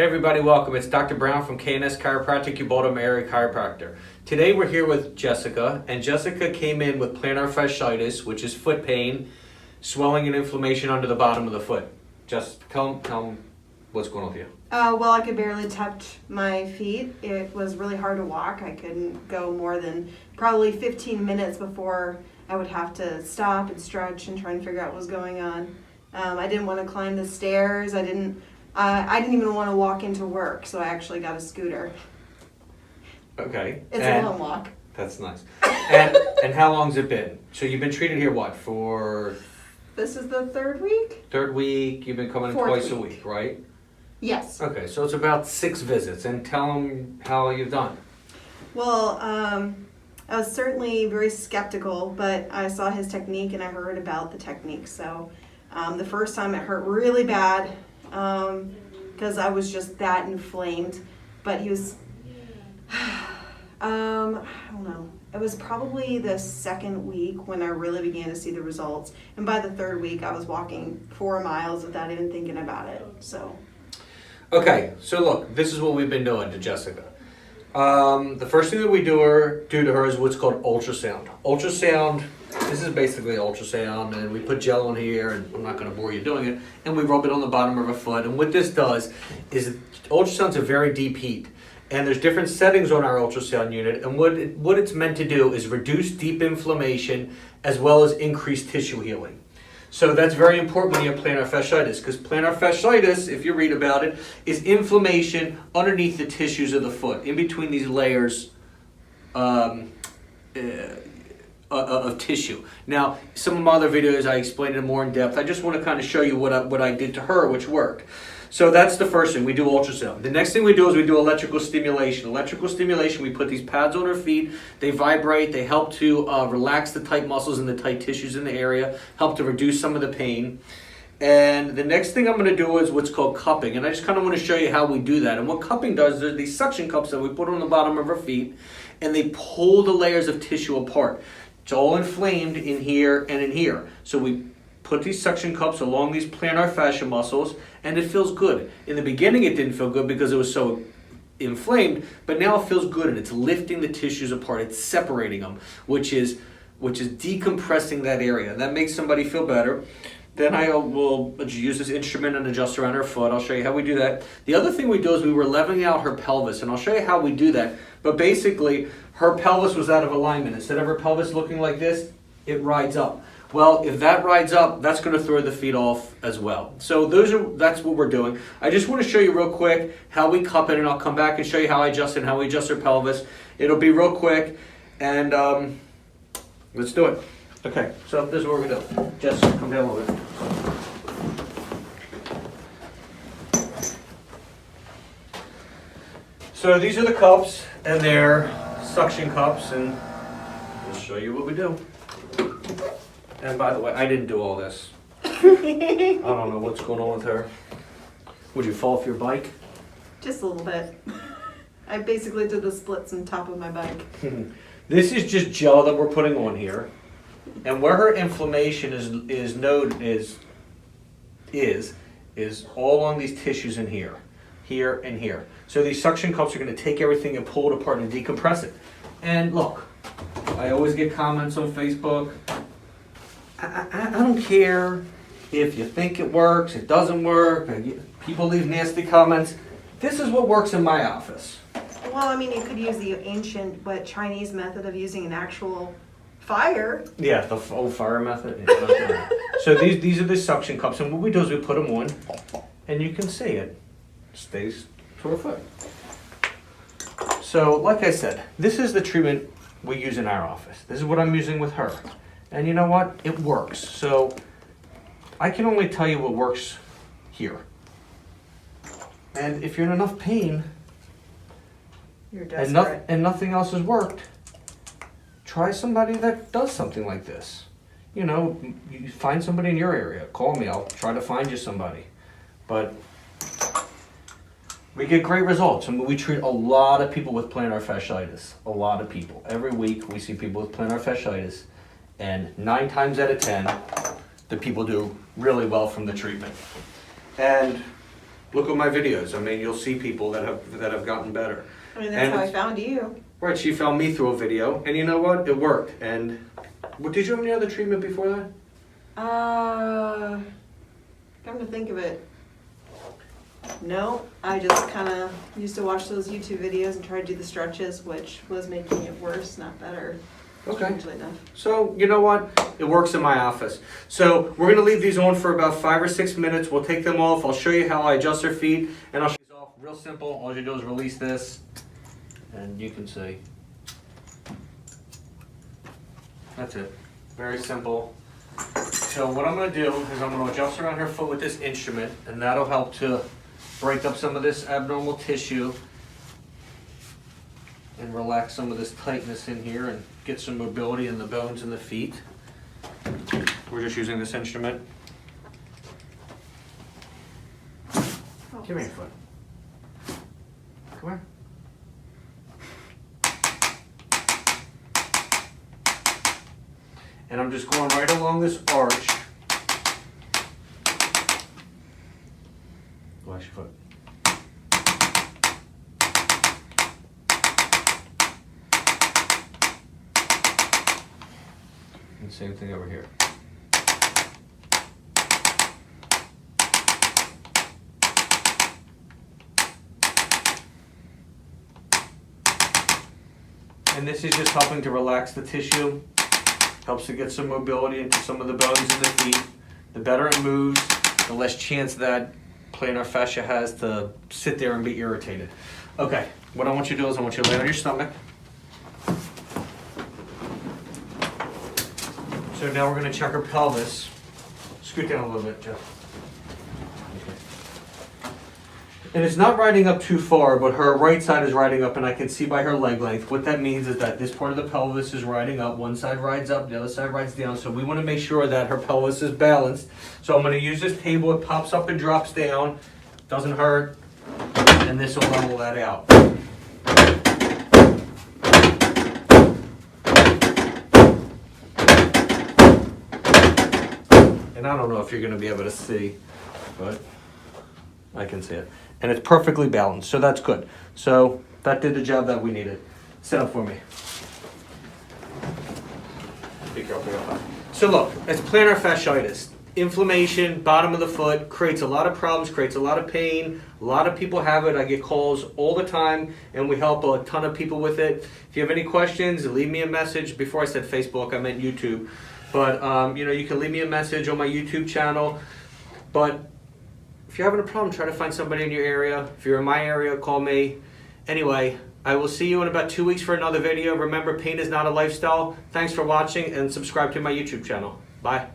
Hey everybody, welcome. It's Dr. Brown from K&S Chiropractic, your Baltimore area chiropractor. Today we're here with Jessica, and Jessica came in with plantar fasciitis, which is foot pain, swelling and inflammation under the bottom of the foot. Just tell them what's going on with you. Well, I could barely touch my feet. It was really hard to walk. I couldn't go more than probably 15 minutes before I would have to stop and stretch and try and figure out what was going on. I didn't want to climb the stairs. I didn't even want to walk into work, so I actually got a scooter. Okay. It's a long walk. That's nice. And how long's it been? So you've been treated here, what, for... This is the third week? Third week, you've been coming in twice a week, right? Yes. Okay, so it's about 6 visits, and tell them how you've done. Well, I was certainly very skeptical, but I saw his technique and I heard about the technique. So the first time it hurt really bad because I was just that inflamed. But he was, I don't know. It was probably the second week when I really began to see the results. And by the third week, I was walking 4 miles without even thinking about it. So. Okay, so look, this is what we've been doing to Jessica. The first thing that we do to her is what's called ultrasound. Ultrasound, this is basically ultrasound, and we put gel in here, and I'm not going to bore you doing it, and we rub it on the bottom of her foot. And what this does is ultrasound's a very deep heat. And there's different settings on our ultrasound unit, and what it's meant to do is reduce deep inflammation as well as increase tissue healing. So that's very important when you have plantar fasciitis, because plantar fasciitis, if you read about it, is inflammation underneath the tissues of the foot, in between these layers of tissue. Now, some of my other videos I explained it more in depth. I just want to kind of show you what I did to her, which worked. So that's the first thing, we do ultrasound. The next thing we do is we do electrical stimulation. Electrical stimulation, we put these pads on her feet, they vibrate, they help to relax the tight muscles and the tight tissues in the area, help to reduce some of the pain. And the next thing I'm going to do is what's called cupping, and I just kind of want to show you how we do that. And what cupping does is these suction cups that we put on the bottom of her feet, and they pull the layers of tissue apart. It's all inflamed in here and in here. So we put these suction cups along these plantar fascia muscles, and it feels good. In the beginning it didn't feel good because it was so inflamed, but now it feels good, and it's lifting the tissues apart. It's separating them, which is decompressing that area. That makes somebody feel better. Then I will use this instrument and adjust around her foot. I'll show you how we do that. The other thing we do is we were leveling out her pelvis, and I'll show you how we do that. But basically, her pelvis was out of alignment. Instead of her pelvis looking like this, it rides up. Well, if that rides up, that's going to throw the feet off as well. So that's what we're doing. I just want to show you real quick how we cup it, and I'll come back and show you how I adjust it and how we adjust her pelvis. It'll be real quick, and let's do it. Okay, so this is what we're going to do. Jess, come down a little bit. So these are the cups, and they're suction cups, and we'll show you what we do. And by the way, I didn't do all this. I don't know what's going on with her. Would you fall off your bike? Just a little bit. I basically did the splits on top of my bike. This is just gel that we're putting on here. And where her inflammation is all along these tissues in here. Here and here. So these suction cups are going to take everything and pull it apart and decompress it. And look, I always get comments on Facebook. I don't care if you think it works, it doesn't work, people leave nasty comments. This is what works in my office. Well, I mean, you could use the ancient but Chinese method of using an actual fire. Yeah, the old fire method. Yeah. So these are the suction cups, and what we do is we put them on, and you can see it stays to her foot. So, like I said, this is the treatment we use in our office. This is what I'm using with her. And you know what? It works. So I can only tell you what works here. And if you're in enough pain You're desperate. and nothing else has worked, try somebody that does something like this. You know, you find somebody in your area. Call me. I'll try to find you somebody. But we get great results. I mean, we treat a lot of people with plantar fasciitis. A lot of people. Every week we see people with plantar fasciitis. And 9 times out of 10, the people do really well from the treatment. And look at my videos. I mean, you'll see people that have gotten better. I mean, that's And how I it's- found you. Right, she found me through a video, and you know what? It worked. And did you have any other treatment before that? Come to think of it. No, I just kind of used to watch those YouTube videos and try to do the stretches, which was making it worse, not better. Okay. Strangely enough. So, you know what? It works in my office. So, we're going to leave these on for about 5 or 6 minutes. We'll take them off. I'll show you how I adjust her feet, and I'll show these off. Real simple. All you do is release this, and you can see. That's it. Very simple. So, what I'm going to do is I'm going to adjust around her foot with this instrument, and that'll help to break up some of this abnormal tissue and relax some of this tightness in here and get some mobility in the bones in the feet. We're just using this instrument. Give me your foot. Come here. And I'm just going right along this arch. Wash your foot. And same thing over here. And this is just helping to relax the tissue, helps to get some mobility into some of the bones in the feet. The better it moves, the less chance that plantar fascia has to sit there and be irritated. Okay, what I want you to do is I want you to lay on your stomach. So now we're going to check her pelvis. Scoot down a little bit, Jeff. And it's not riding up too far, but her right side is riding up, and I can see by her leg length. What that means is that this part of the pelvis is riding up. One side rides up, the other side rides down. So we want to make sure that her pelvis is balanced. So I'm going to use this table. It pops up and drops down. Doesn't hurt. And this will level that out. And I don't know if you're going to be able to see, but I can see it. And it's perfectly balanced, so that's good. So that did the job that we needed. Sit up for me. Be careful. So look, it's plantar fasciitis. Inflammation, bottom of the foot, creates a lot of problems, creates a lot of pain. A lot of people have it. I get calls all the time, and we help a ton of people with it. If you have any questions, leave me a message. Before I said Facebook, I meant YouTube. But you can leave me a message on my YouTube channel. But if you're having a problem, try to find somebody in your area. If you're in my area, call me. Anyway, I will see you in about 2 weeks for another video. Remember, pain is not a lifestyle. Thanks for watching, and subscribe to my YouTube channel. Bye.